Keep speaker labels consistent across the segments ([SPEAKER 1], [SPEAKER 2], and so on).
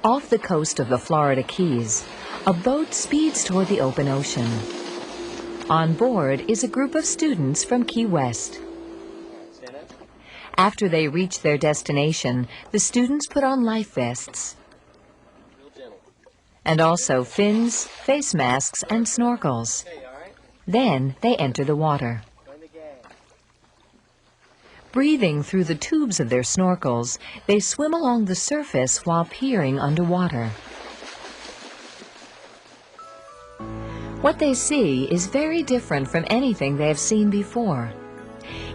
[SPEAKER 1] Off the coast of the Florida Keys, a boat speeds toward the open ocean. On board is a group of students from Key West. After they reach their destination, the students put on life vests and also fins, face masks, and snorkels. Then they enter the water. Breathing through the tubes of their snorkels, they swim along the surface while peering underwater. What they see is very different from anything they have seen before.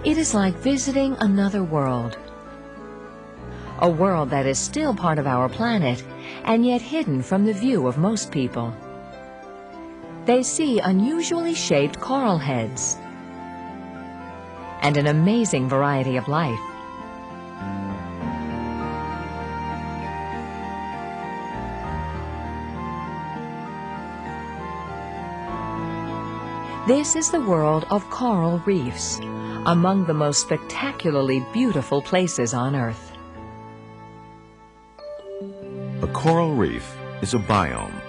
[SPEAKER 1] It is like visiting another world. A world that is still part of our planet, and yet hidden from the view of most people. They see unusually shaped coral heads and an amazing variety of life. This is the world of coral reefs, among the most spectacularly beautiful places on Earth.
[SPEAKER 2] A coral reef is a biome.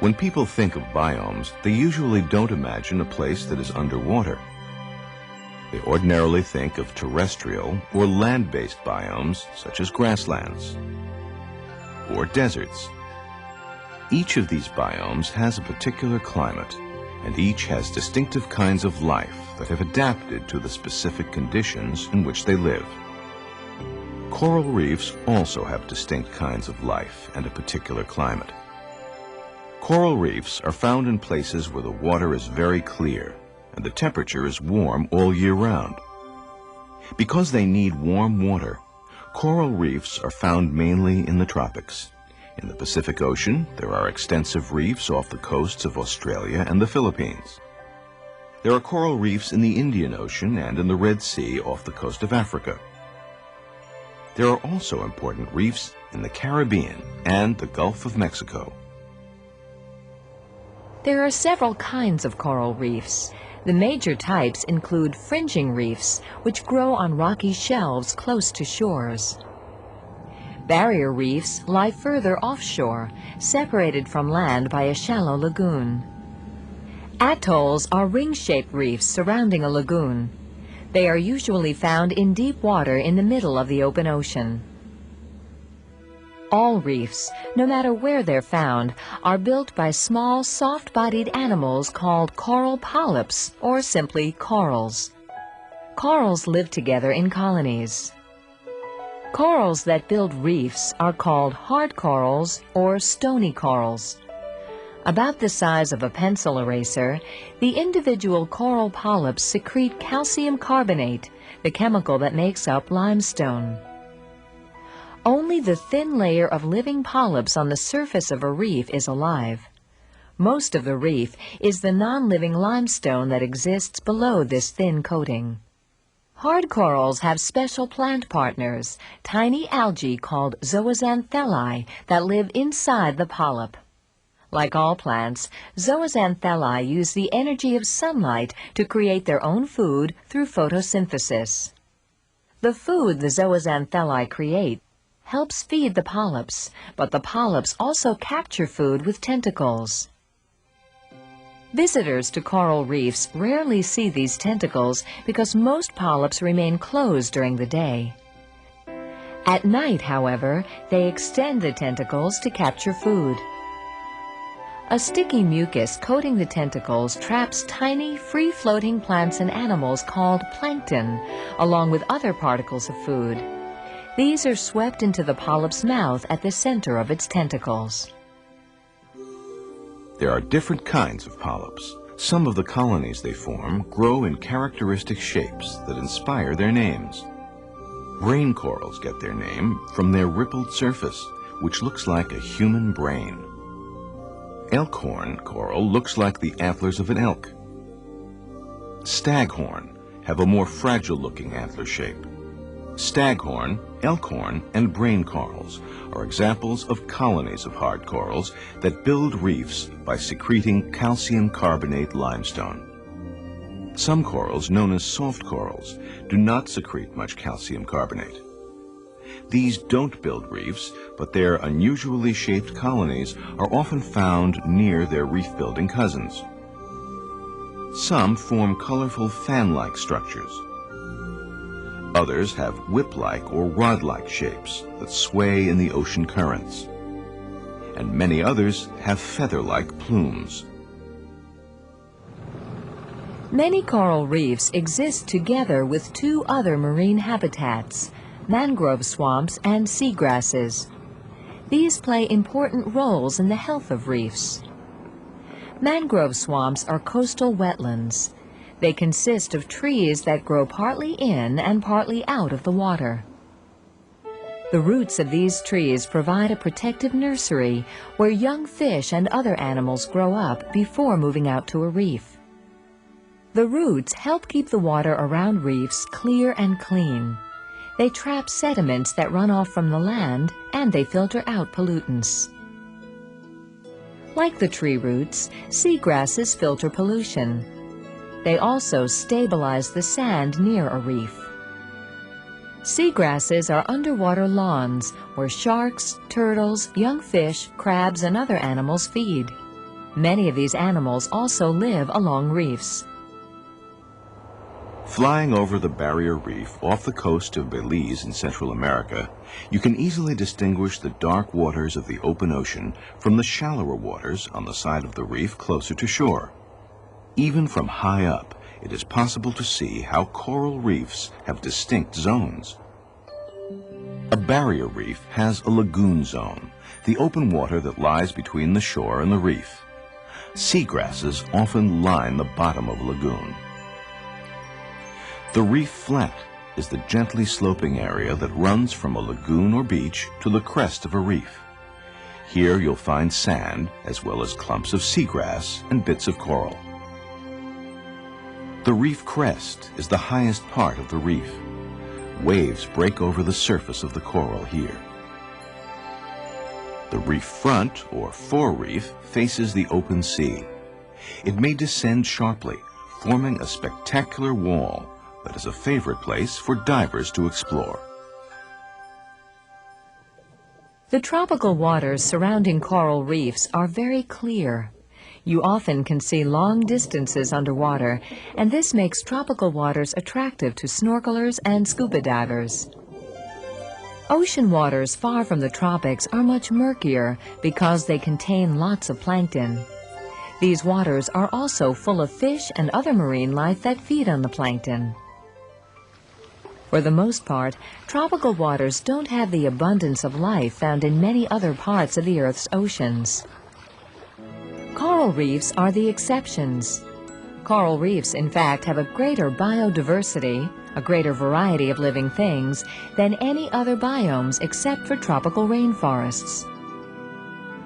[SPEAKER 2] When people think of biomes, they usually don't imagine a place that is underwater. They ordinarily think of terrestrial or land-based biomes, such as grasslands or deserts. Each of these biomes has a particular climate, and each has distinctive kinds of life that have adapted to the specific conditions in which they live. Coral reefs also have distinct kinds of life and a particular climate. Coral reefs are found in places where the water is very clear and the temperature is warm all year round. Because they need warm water, coral reefs are found mainly in the tropics. In the Pacific Ocean, there are extensive reefs off the coasts of Australia and the Philippines. There are coral reefs in the Indian Ocean and in the Red Sea off the coast of Africa. There are also important reefs in the Caribbean and the Gulf of Mexico.
[SPEAKER 1] There are several kinds of coral reefs. The major types include fringing reefs, which grow on rocky shelves close to shores. Barrier reefs lie further offshore, separated from land by a shallow lagoon. Atolls are ring-shaped reefs surrounding a lagoon. They are usually found in deep water in the middle of the open ocean. All reefs, no matter where they're found, are built by small, soft-bodied animals called coral polyps, or simply corals. Corals live together in colonies. Corals that build reefs are called hard corals or stony corals. About the size of a pencil eraser, the individual coral polyps secrete calcium carbonate, the chemical that makes up limestone. Only the thin layer of living polyps on the surface of a reef is alive. Most of the reef is the non-living limestone that exists below this thin coating. Hard corals have special plant partners, tiny algae called zooxanthellae that live inside the polyp. Like all plants, zooxanthellae use the energy of sunlight to create their own food through photosynthesis. The food the zooxanthellae create helps feed the polyps, but the polyps also capture food with tentacles. Visitors to coral reefs rarely see these tentacles because most polyps remain closed during the day. At night, however, they extend the tentacles to capture food. A sticky mucus coating the tentacles traps tiny, free-floating plants and animals called plankton, along with other particles of food. These are swept into the polyp's mouth at the center of its tentacles.
[SPEAKER 2] There are different kinds of polyps. Some of the colonies they form grow in characteristic shapes that inspire their names. Brain corals get their name from their rippled surface, which looks like a human brain. Elkhorn coral looks like the antlers of an elk. Staghorn have a more fragile-looking antler shape. Staghorn, elkhorn, and brain corals are examples of colonies of hard corals that build reefs by secreting calcium carbonate limestone. Some corals, known as soft corals, do not secrete much calcium carbonate. These don't build reefs, but their unusually shaped colonies are often found near their reef-building cousins. Some form colorful fan-like structures. Others have whip-like or rod-like shapes that sway in the ocean currents. And many others have feather-like plumes.
[SPEAKER 1] Many coral reefs exist together with two other marine habitats, mangrove swamps and seagrasses. These play important roles in the health of reefs. Mangrove swamps are coastal wetlands. They consist of trees that grow partly in and partly out of the water. The roots of these trees provide a protective nursery where young fish and other animals grow up before moving out to a reef. The roots help keep the water around reefs clear and clean. They trap sediments that run off from the land, and they filter out pollutants. Like the tree roots, seagrasses filter pollution. They also stabilize the sand near a reef. Seagrasses are underwater lawns where sharks, turtles, young fish, crabs, and other animals feed. Many of these animals also live along reefs.
[SPEAKER 2] Flying over the barrier reef off the coast of Belize in Central America, you can easily distinguish the dark waters of the open ocean from the shallower waters on the side of the reef closer to shore. Even from high up, it is possible to see how coral reefs have distinct zones. A barrier reef has a lagoon zone, the open water that lies between the shore and the reef. Seagrasses often line the bottom of a lagoon. The reef flat is the gently sloping area that runs from a lagoon or beach to the crest of a reef. Here you'll find sand as well as clumps of seagrass and bits of coral. The reef crest is the highest part of the reef. Waves break over the surface of the coral here. The reef front, or forereef, faces the open sea. It may descend sharply, forming a spectacular wall that is a favorite place for divers to explore.
[SPEAKER 1] The tropical waters surrounding coral reefs are very clear. You often can see long distances underwater, and this makes tropical waters attractive to snorkelers and scuba divers. Ocean waters far from the tropics are much murkier because they contain lots of plankton. These waters are also full of fish and other marine life that feed on the plankton. For the most part, tropical waters don't have the abundance of life found in many other parts of the Earth's oceans. Coral reefs are the exceptions. Coral reefs, in fact, have a greater biodiversity, a greater variety of living things, than any other biomes except for tropical rainforests.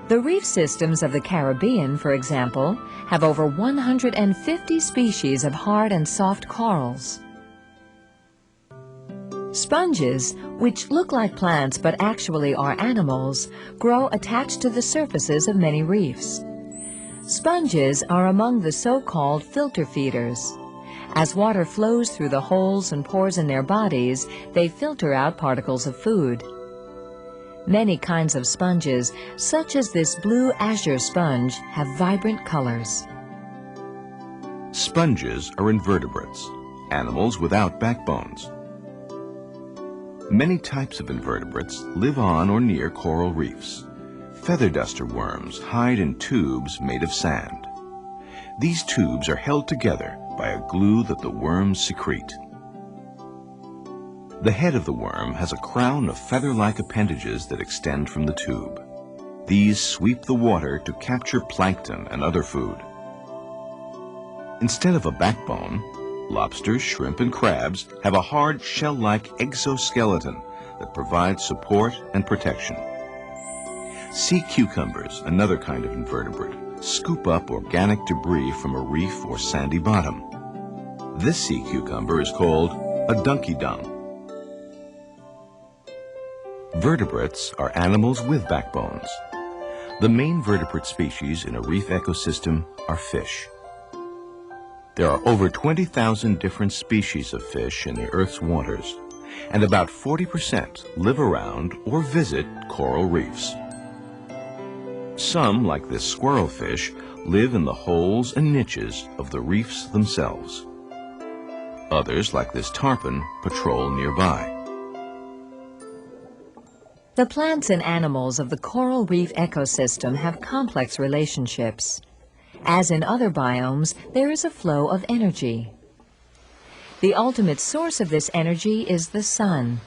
[SPEAKER 1] The reef systems of the Caribbean, for example, have over 150 species of hard and soft corals. Sponges, which look like plants but actually are animals, grow attached to the surfaces of many reefs. Sponges are among the so-called filter feeders. As water flows through the holes and pores in their bodies, they filter out particles of food. Many kinds of sponges, such as this blue azure sponge, have vibrant colors.
[SPEAKER 2] Sponges are invertebrates, animals without backbones. Many types of invertebrates live on or near coral reefs. Feather duster worms hide in tubes made of sand. These tubes are held together by a glue that the worms secrete. The head of the worm has a crown of feather-like appendages that extend from the tube. These sweep the water to capture plankton and other food. Instead of a backbone, lobsters, shrimp, and crabs have a hard shell-like exoskeleton that provides support and protection. Sea cucumbers, another kind of invertebrate, scoop up organic debris from a reef or sandy bottom. This sea cucumber is called a donkey dung. Vertebrates are animals with backbones. The main vertebrate species in a reef ecosystem are fish. There are over 20,000 different species of fish in the Earth's waters, and about 40% live around or visit coral reefs. Some, like this squirrelfish, live in the holes and niches of the reefs themselves. Others, like this tarpon, patrol nearby.
[SPEAKER 1] The plants and animals of the coral reef ecosystem have complex relationships. As in other biomes, there is a flow of energy. The ultimate source of this energy is the sun.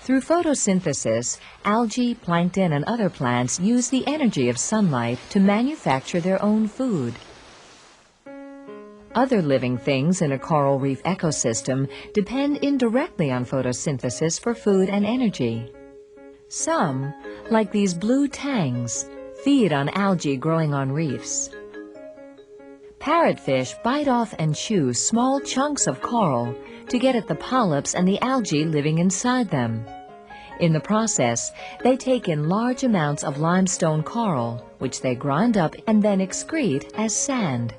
[SPEAKER 1] Through photosynthesis, algae, plankton, and other plants use the energy of sunlight to manufacture their own food. Other living things in a coral reef ecosystem depend indirectly on photosynthesis for food and energy. Some, like these blue tangs, feed on algae growing on reefs. Parrotfish bite off and chew small chunks of coral to get at the polyps and the algae living inside them. In the process, they take in large amounts of limestone coral, which they grind up and then excrete as sand.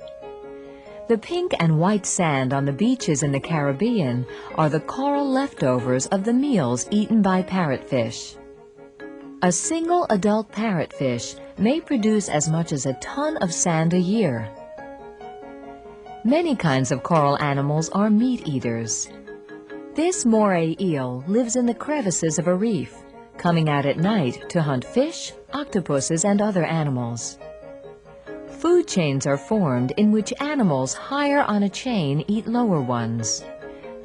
[SPEAKER 1] The pink and white sand on the beaches in the Caribbean are the coral leftovers of the meals eaten by parrotfish. A single adult parrotfish may produce as much as a ton of sand a year. Many kinds of coral animals are meat eaters. This moray eel lives in the crevices of a reef, coming out at night to hunt fish, octopuses, and other animals. Food chains are formed in which animals higher on a chain eat lower ones.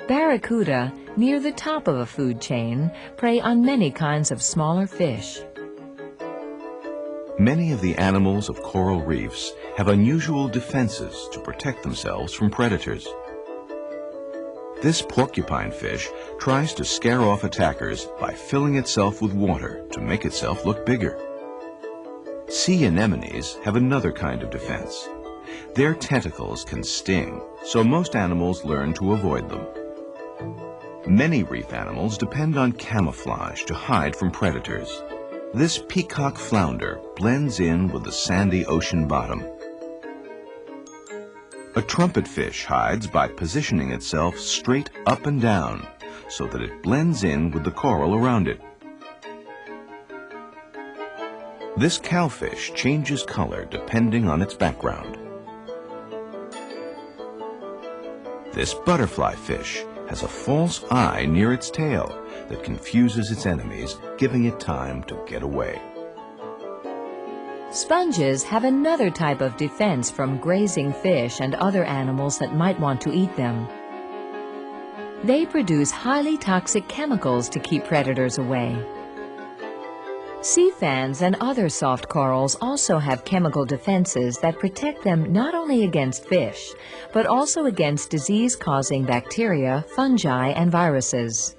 [SPEAKER 1] Barracuda, near the top of a food chain, prey on many kinds of smaller fish.
[SPEAKER 2] Many of the animals of coral reefs have unusual defenses to protect themselves from predators. This porcupine fish tries to scare off attackers by filling itself with water to make itself look bigger. Sea anemones have another kind of defense. Their tentacles can sting, so most animals learn to avoid them. Many reef animals depend on camouflage to hide from predators. This peacock flounder blends in with the sandy ocean bottom. A trumpetfish hides by positioning itself straight up and down so that it blends in with the coral around it. This cowfish changes color depending on its background. This butterfly fish has a false eye near its tail that confuses its enemies, giving it time to get away.
[SPEAKER 1] Sponges have another type of defense from grazing fish and other animals that might want to eat them. They produce highly toxic chemicals to keep predators away. Sea fans and other soft corals also have chemical defenses that protect them not only against fish, but also against disease-causing bacteria, fungi, and viruses.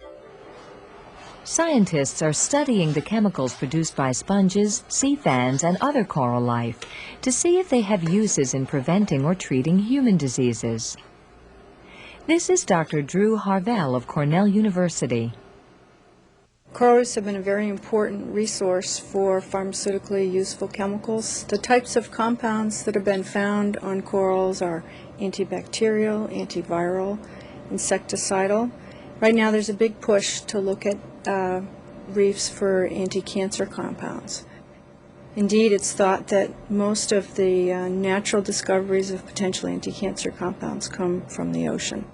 [SPEAKER 1] Scientists are studying the chemicals produced by sponges, sea fans, and other coral life to see if they have uses in preventing or treating human diseases. This is Dr. Drew Harvell of Cornell University.
[SPEAKER 3] Coral reefs have been a very important resource for pharmaceutically useful chemicals. The types of compounds that have been found on corals are antibacterial, antiviral, insecticidal. Right now there's a big push to look at reefs for anti-cancer compounds. Indeed, it's thought that most of the natural discoveries of potential anti-cancer compounds come from the ocean.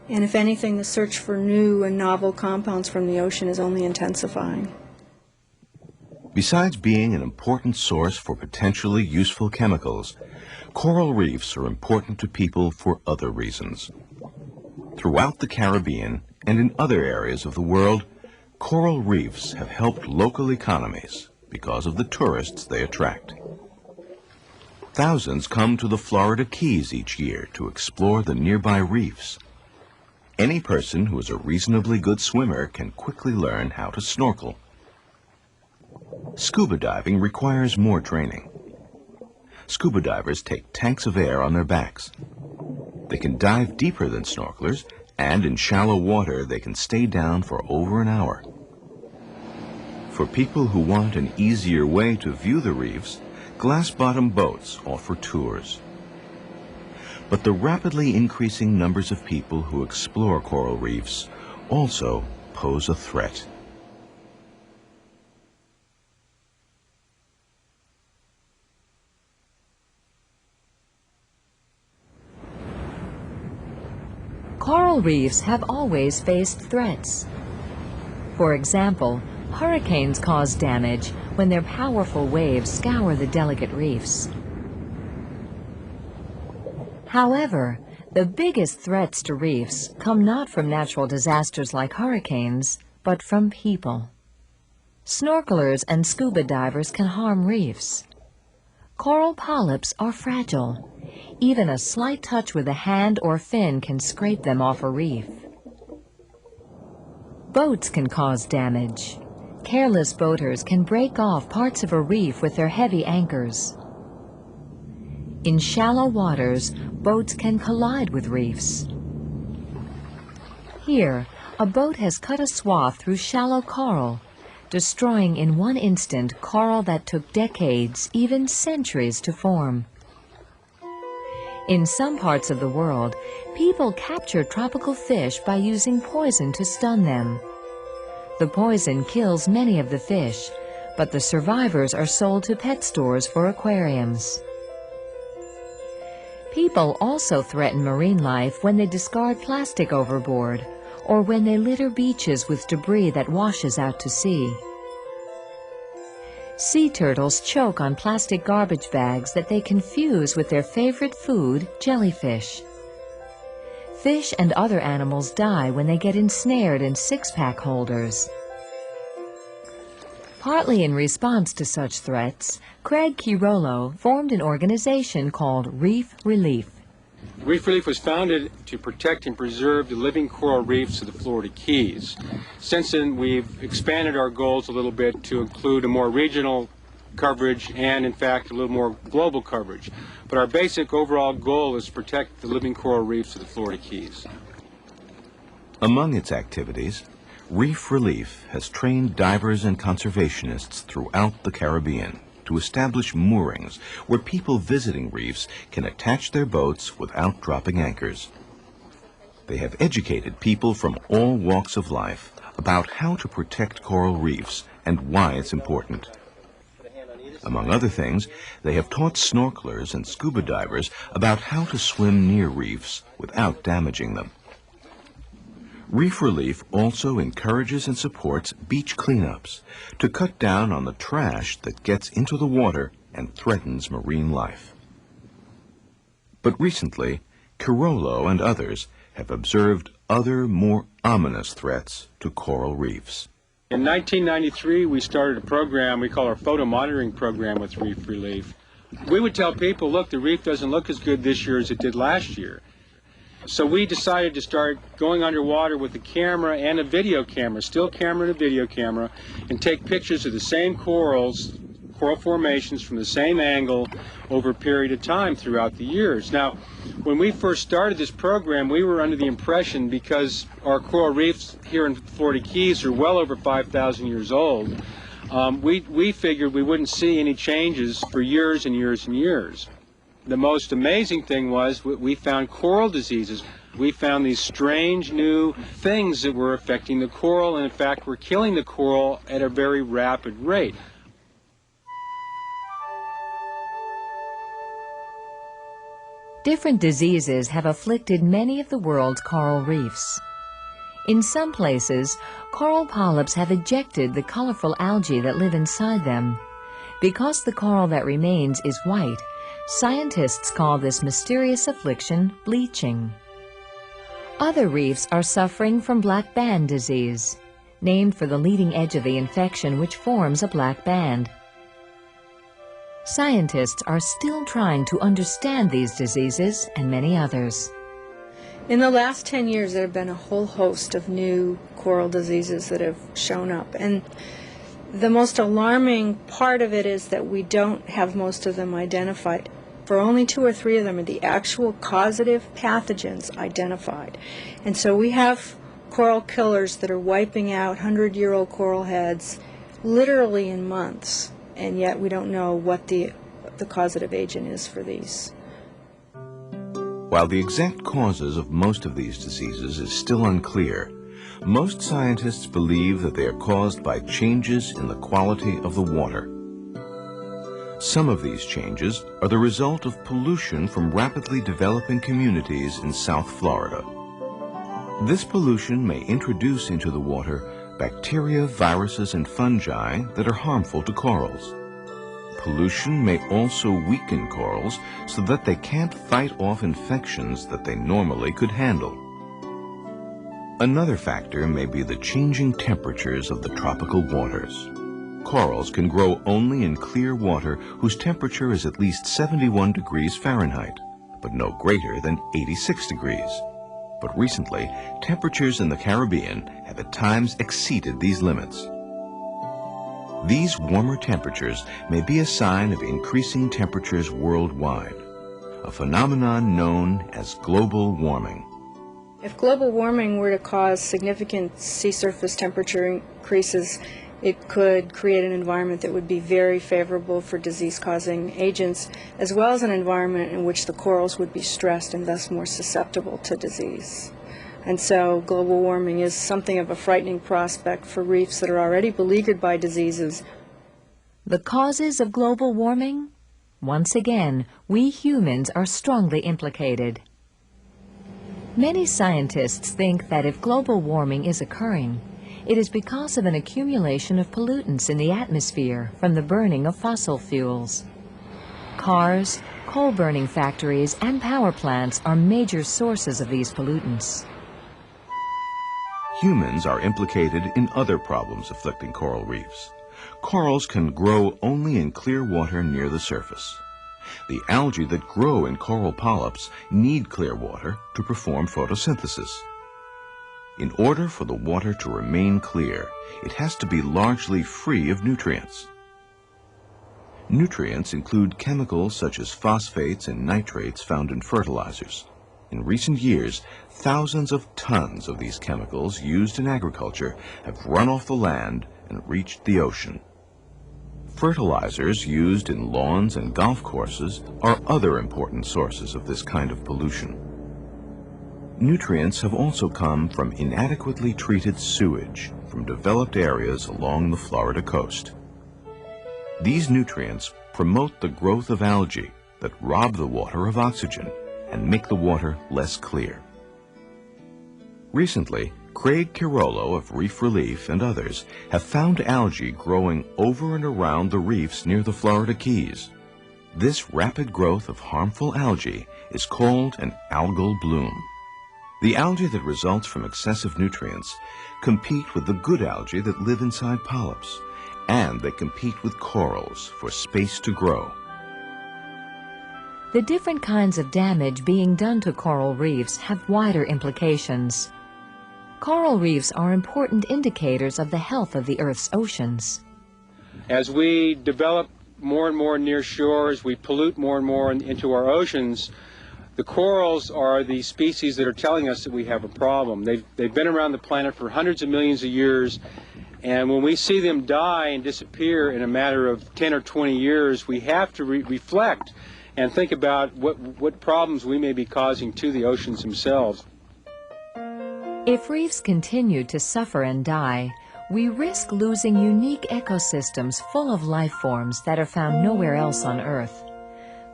[SPEAKER 3] And if anything, the search for new and novel compounds from the ocean is only intensifying.
[SPEAKER 2] Besides being an important source for potentially useful chemicals, coral reefs are important to people for other reasons. Throughout the Caribbean and in other areas of the world, coral reefs have helped local economies because of the tourists they attract. Thousands come to the Florida Keys each year to explore the nearby reefs. Any person who is a reasonably good swimmer can quickly learn how to snorkel. Scuba diving requires more training. Scuba divers take tanks of air on their backs. They can dive deeper than snorkelers, and in shallow water they can stay down for over an hour. For people who want an easier way to view the reefs, glass-bottom boats offer tours. But the rapidly increasing numbers of people who explore coral reefs also pose a threat.
[SPEAKER 1] Coral reefs have always faced threats. For example, hurricanes cause damage when their powerful waves scour the delicate reefs. However, the biggest threats to reefs come not from natural disasters like hurricanes, but from people. Snorkelers and scuba divers can harm reefs. Coral polyps are fragile. Even a slight touch with a hand or fin can scrape them off a reef. Boats can cause damage. Careless boaters can break off parts of a reef with their heavy anchors. In shallow waters, boats can collide with reefs. Here, a boat has cut a swath through shallow coral, destroying in one instant coral that took decades, even centuries, to form. In some parts of the world, people capture tropical fish by using poison to stun them. The poison kills many of the fish, but the survivors are sold to pet stores for aquariums. People also threaten marine life when they discard plastic overboard, or when they litter beaches with debris that washes out to sea. Sea turtles choke on plastic garbage bags that they confuse with their favorite food, jellyfish. Fish and other animals die when they get ensnared in six-pack holders. Partly in response to such threats, Craig Kirolo formed an organization called Reef Relief.
[SPEAKER 4] Reef Relief was founded to protect and preserve the living coral reefs of the Florida Keys. Since then, we've expanded our goals a little bit to include a more regional coverage and, in fact, a little more global coverage. But our basic overall goal is to protect the living coral reefs of the Florida Keys.
[SPEAKER 2] Among its activities, Reef Relief has trained divers and conservationists throughout the Caribbean to establish moorings where people visiting reefs can attach their boats without dropping anchors. They have educated people from all walks of life about how to protect coral reefs and why it's important. Among other things, they have taught snorkelers and scuba divers about how to swim near reefs without damaging them. Reef Relief also encourages and supports beach cleanups to cut down on the trash that gets into the water and threatens marine life. But recently, Kirolo and others have observed other, more ominous threats to coral reefs.
[SPEAKER 4] In 1993, we started a program we call our photo monitoring program with Reef Relief. We would tell people, look, the reef doesn't look as good this year as it did last year. So we decided to start going underwater with a camera and a video camera, still camera and a video camera, and take pictures of the same corals, coral formations from the same angle over a period of time throughout the years. Now, when we first started this program, we were under the impression, because our coral reefs here in Florida Keys are well over 5,000 years old, we figured we wouldn't see any changes for years and years and years. The most amazing thing was we found coral diseases. We found these strange new things that were affecting the coral, and in fact were killing the coral at a very rapid rate.
[SPEAKER 1] Different diseases have afflicted many of the world's coral reefs. In some places, coral polyps have ejected the colorful algae that live inside them. Because the coral that remains is white, scientists call this mysterious affliction bleaching. Other reefs are suffering from black band disease, named for the leading edge of the infection which forms a black band. Scientists are still trying to understand these diseases and many others.
[SPEAKER 3] In the last 10 years, there have been a whole host of new coral diseases that have shown up. And the most alarming part of it is that we don't have most of them identified. For only 2 or 3 of them are the actual causative pathogens identified. And so we have coral killers that are wiping out 100-year-old coral heads literally in months, and yet we don't know what the causative agent is for these.
[SPEAKER 2] While the exact causes of most of these diseases is still unclear, Most scientists believe that they are caused by changes in the quality of the water. Some of these changes are the result of pollution from rapidly developing communities in South Florida. This pollution may introduce into the water bacteria, viruses, and fungi that are harmful to corals. Pollution may also weaken corals so that they can't fight off infections that they normally could handle. Another factor may be the changing temperatures of the tropical waters. Corals can grow only in clear water whose temperature is at least 71 degrees Fahrenheit, but no greater than 86 degrees. But recently, temperatures in the Caribbean have at times exceeded these limits. These warmer temperatures may be a sign of increasing temperatures worldwide, a phenomenon known as global warming.
[SPEAKER 3] If global warming were to cause significant sea surface temperature increases, it could create an environment that would be very favorable for disease-causing agents, as well as an environment in which the corals would be stressed and thus more susceptible to disease. And so global warming is something of a frightening prospect for reefs that are already beleaguered by diseases.
[SPEAKER 1] The causes of global warming? Once again, we humans are strongly implicated. Many scientists think that if global warming is occurring, it is because of an accumulation of pollutants in the atmosphere from the burning of fossil fuels. Cars, coal-burning factories, and power plants are major sources of these pollutants.
[SPEAKER 2] Humans are implicated in other problems afflicting coral reefs. Corals can grow only in clear water near the surface. The algae that grow in coral polyps need clear water to perform photosynthesis. In order for the water to remain clear, it has to be largely free of nutrients. Nutrients include chemicals such as phosphates and nitrates found in fertilizers. In recent years, thousands of tons of these chemicals used in agriculture have run off the land and reached the ocean. Fertilizers used in lawns and golf courses are other important sources of this kind of pollution. Nutrients have also come from inadequately treated sewage from developed areas along the Florida coast. These nutrients promote the growth of algae that rob the water of oxygen and make the water less clear. Recently, Craig Kirolo of Reef Relief and others have found algae growing over and around the reefs near the Florida Keys. This rapid growth of harmful algae is called an algal bloom. The algae that results from excessive nutrients compete with the good algae that live inside polyps, and they compete with corals for space to grow.
[SPEAKER 1] The different kinds of damage being done to coral reefs have wider implications. Coral reefs are important indicators of the health of the Earth's oceans.
[SPEAKER 4] As we develop more and more near shores, we pollute more and more into our oceans. The corals are the species that are telling us that we have a problem. They've been around the planet for hundreds of millions of years, and when we see them die and disappear in a matter of 10 or 20 years, we have to reflect and think about what problems we may be causing to the oceans themselves.
[SPEAKER 1] If reefs continue to suffer and die, we risk losing unique ecosystems full of life forms that are found nowhere else on Earth.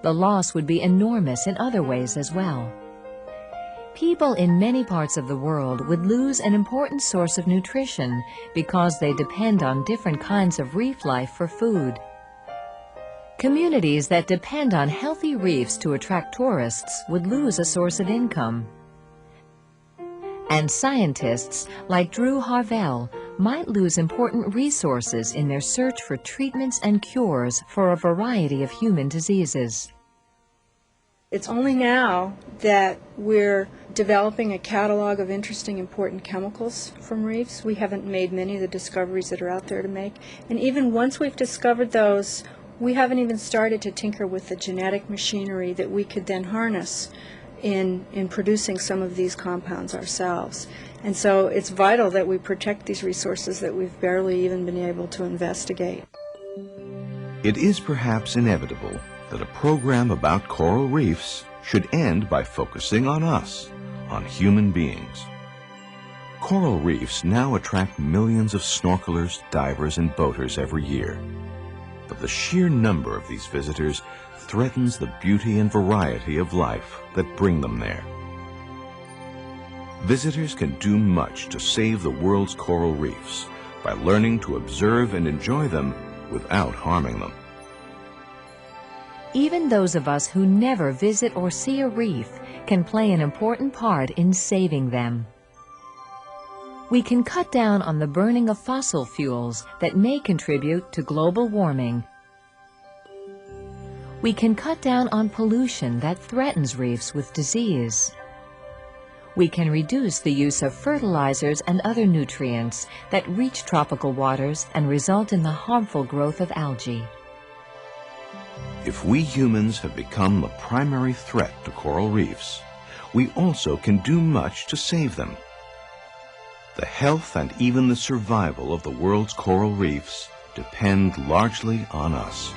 [SPEAKER 1] The loss would be enormous in other ways as well. People in many parts of the world would lose an important source of nutrition because they depend on different kinds of reef life for food. Communities that depend on healthy reefs to attract tourists would lose a source of income. And scientists like Drew Harvell might lose important resources in their search for treatments and cures for a variety of human diseases.
[SPEAKER 3] It's only now that we're developing a catalog of interesting, important chemicals from reefs. We haven't made many of the discoveries that are out there to make. And even once we've discovered those, we haven't even started to tinker with the genetic machinery that we could then harness in producing some of these compounds ourselves. And so it's vital that we protect these resources that we've barely even been able to investigate.
[SPEAKER 2] It is perhaps inevitable that a program about coral reefs should end by focusing on us, on human beings. Coral reefs now attract millions of snorkelers, divers, and boaters every year. But the sheer number of these visitors threatens the beauty and variety of life that bring them there. Visitors can do much to save the world's coral reefs by learning to observe and enjoy them without harming them.
[SPEAKER 1] Even those of us who never visit or see a reef can play an important part in saving them. We can cut down on the burning of fossil fuels that may contribute to global warming. We can cut down on pollution that threatens reefs with disease. We can reduce the use of fertilizers and other nutrients that reach tropical waters and result in the harmful growth of algae.
[SPEAKER 2] If we humans have become the primary threat to coral reefs, we also can do much to save them. The health and even the survival of the world's coral reefs depend largely on us.